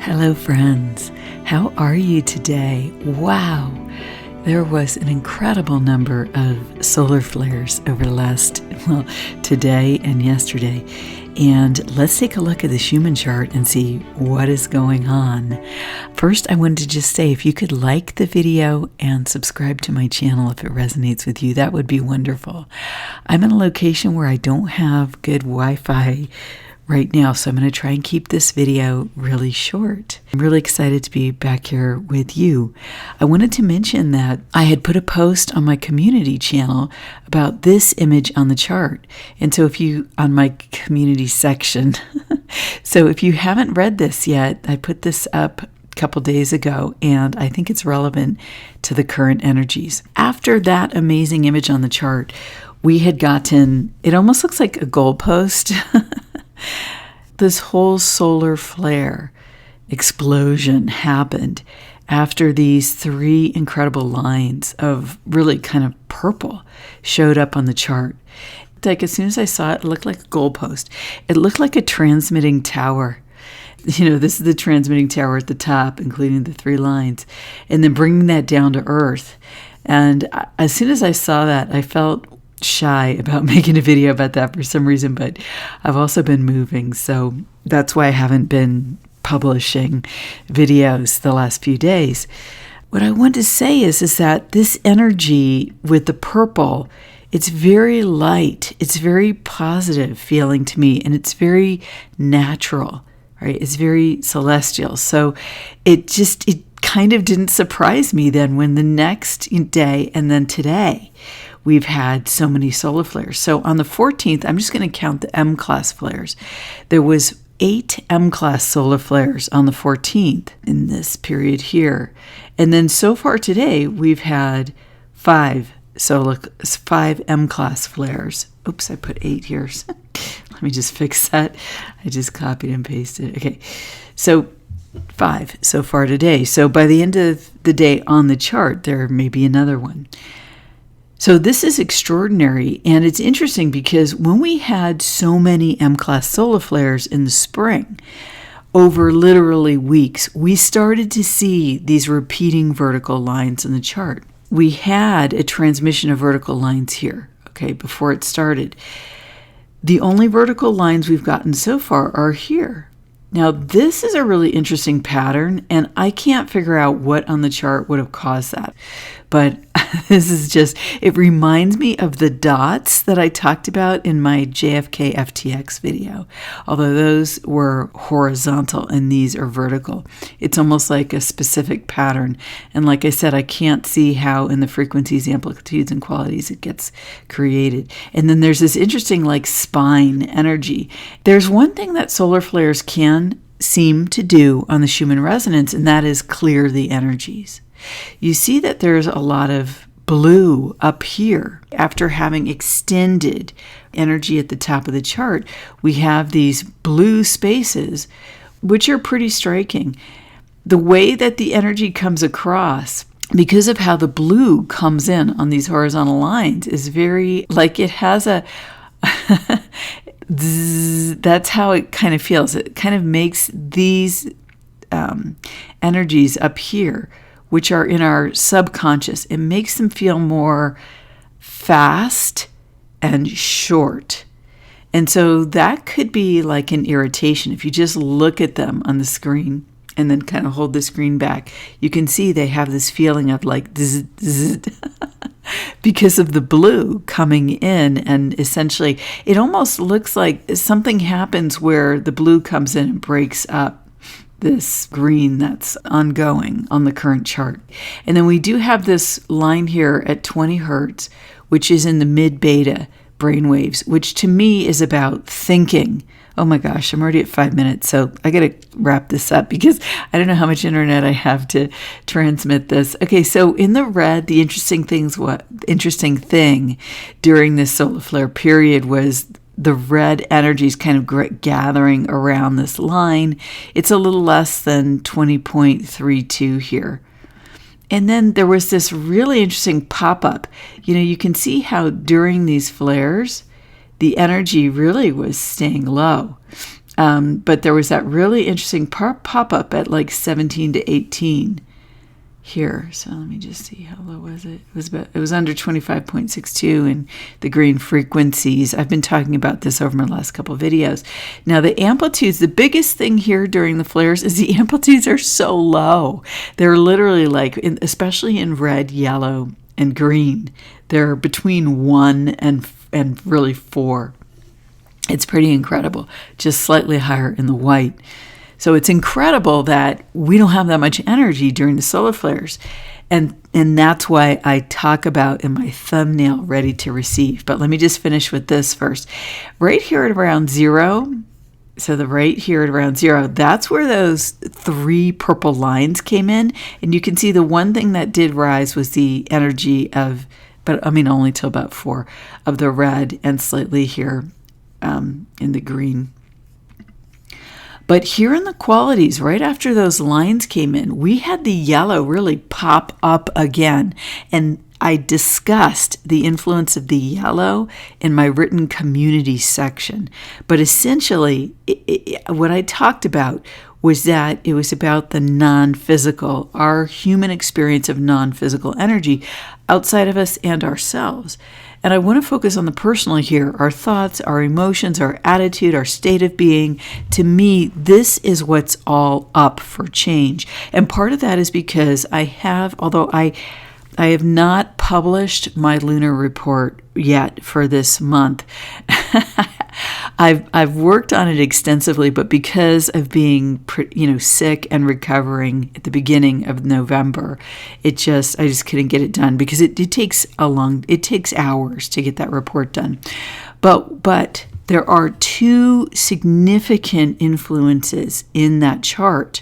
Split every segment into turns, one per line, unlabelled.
Hello, friends. How are you today? Wow, there was an incredible number of solar flares over the last, today and yesterday. And let's take a look at the Schumann chart and see what is going on. First, I wanted to just say, if you could like the video and subscribe to my channel if it resonates with you, that would be wonderful. I'm in a location where I don't have good Wi-Fi right now, so I'm going to try and keep this video really short. I'm really excited to be back here with you. I wanted to mention that I had put a post on my community channel about this image on the chart. And so if you, on my community section, so if you haven't read this yet, I put this up a couple days ago, and I think it's relevant to the current energies. After that amazing image on the chart, we had gotten, it almost looks like a goalpost. This whole solar flare explosion happened after these three incredible lines of really kind of purple showed up on the chart. Like as soon as I saw it, it looked like a goalpost. It looked like a transmitting tower. You know, this is the transmitting tower at the top, including the three lines, and then bringing that down to Earth. And as soon as I saw that, I felt shy about making a video about that for some reason, but I've also been moving, so that's why I haven't been publishing videos the last few days. What I want to say is that this energy with the purple, it's very light, it's very positive feeling to me, and it's very natural, right? It's very celestial. So it kind of didn't surprise me then when the next day and then today we've had so many solar flares. So on the 14th, I'm just going to count the M-class flares. There was 8 M-class solar flares on the 14th in this period here. And then so far today, we've had 5 M-class flares. Oops, I put 8 here. Let me just fix that. I just copied and pasted. Okay, so 5 so far today. So by the end of the day on the chart, there may be another one. So this is extraordinary, and it's interesting because when we had so many M-class solar flares in the spring, over literally weeks, we started to see these repeating vertical lines in the chart. We had a transmission of vertical lines here, okay, before it started. The only vertical lines we've gotten so far are here. Now, this is a really interesting pattern, and I can't figure out what on the chart would have caused that. But this is just, it reminds me of the dots that I talked about in my JFK FTX video, although those were horizontal and these are vertical. It's almost like a specific pattern. And like I said, I can't see how in the frequencies, amplitudes, and qualities it gets created. And then there's this interesting like spine energy. There's one thing that solar flares can seem to do on the Schumann resonance, and that is clear the energies. You see that there's a lot of blue up here. After having extended energy at the top of the chart, we have these blue spaces, which are pretty striking. The way that the energy comes across, because of how the blue comes in on these horizontal lines, is very, like it has a that's how it kind of feels. It kind of makes these energies up here, which are in our subconscious, it makes them feel more fast and short. And so that could be like an irritation. If you just look at them on the screen and then kind of hold the screen back, you can see they have this feeling of like zzz, zzz, because of the blue coming in. And essentially, it almost looks like something happens where the blue comes in and breaks up this green that's ongoing on the current chart. And then we do have this line here at 20 hertz, which is in the mid-beta brainwaves, which to me is about thinking. Oh my gosh, I'm already at 5 minutes, so I got to wrap this up because I don't know how much internet I have to transmit this. Okay, so in the red, the interesting thing during this solar flare period was the red energy is kind of gathering around this line. It's a little less than 20.32 here. And then there was this really interesting pop-up. You know, you can see how during these flares, the energy really was staying low. But there was that really interesting pop-up at like 17 to 18 here. So let me just see, how low was it? It was under 25.62 in the green frequencies. I've been talking about this over my last couple of videos. Now the amplitudes, the biggest thing here during the flares is the amplitudes are so low. They're literally like, especially in red, yellow, and green, they're between 1 and really 4. It's pretty incredible, just slightly higher in the white. So it's incredible that we don't have that much energy during the solar flares. And that's why I talk about in my thumbnail, ready to receive. But let me just finish with this first. Right here at around 0, so right here at around 0, that's where those 3 purple lines came in. And you can see the one thing that did rise was the energy of, but I mean only till about 4, of the red and slightly here in the green. But here in the qualities, right after those lines came in, we had the yellow really pop up again. And I discussed the influence of the yellow in my written community section. But essentially, what I talked about was that it was about the non-physical, our human experience of non-physical energy outside of us and ourselves. And I want to focus on the personal here, our thoughts, our emotions, our attitude, our state of being. To me, this is what's all up for change. And part of that is because although I have not published my lunar report yet for this month. I've worked on it extensively, but because of being sick and recovering at the beginning of November, I just couldn't get it done because it takes hours to get that report done. But there are 2 significant influences in that chart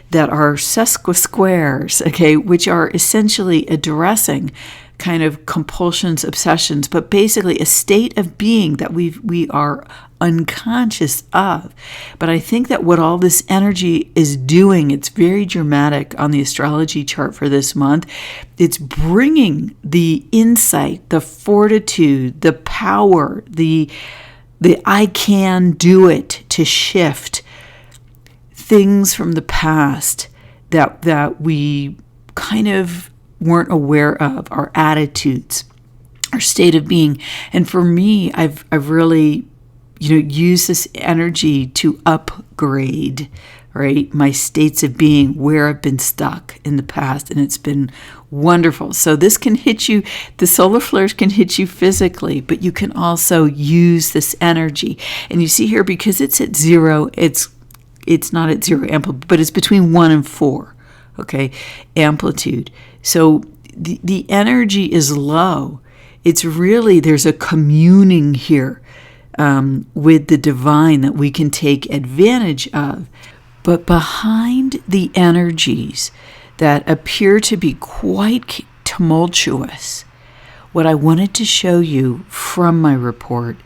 that are sesquisquares, okay, which are essentially addressing kind of compulsions, obsessions, but basically a state of being that we are unconscious of. But I think that what all this energy is doing, it's very dramatic on the astrology chart for this month. It's bringing the insight, the fortitude, the power, the I can do it to shift things from the past that we kind of weren't aware of, our attitudes, our state of being. And for me, I've really used this energy to upgrade, right, my states of being where I've been stuck in the past, and it's been wonderful. So this can hit you, the solar flares can hit you physically, but you can also use this energy. And you see here, because it's at 0, it's not at 0 amplitude, but it's between 1 and 4, okay, amplitude. So the energy is low. It's really, there's a communing here with the divine that we can take advantage of. But behind the energies that appear to be quite tumultuous, what I wanted to show you from my report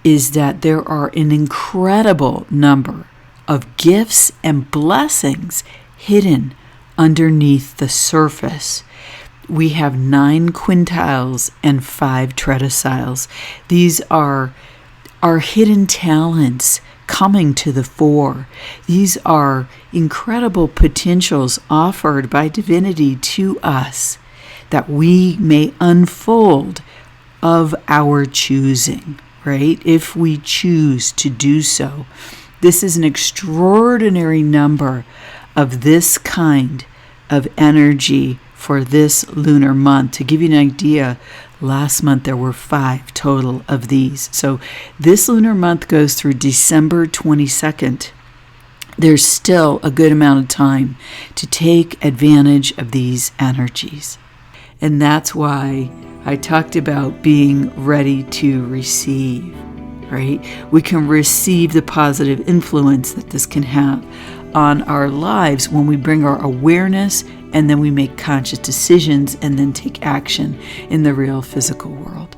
is that there are an incredible number of gifts and blessings hidden underneath the surface. We have 9 quintiles and 5 trediciles. These are our hidden talents coming to the fore. These are incredible potentials offered by divinity to us that we may unfold of our choosing, right? If we choose to do so. This is an extraordinary number of this kind of energy for this lunar month. To give you an idea, last month there were 5 total of these. So this lunar month goes through December 22nd. There's still a good amount of time to take advantage of these energies. And that's why I talked about being ready to receive, right? We can receive the positive influence that this can have on our lives when we bring our awareness and then we make conscious decisions and then take action in the real physical world.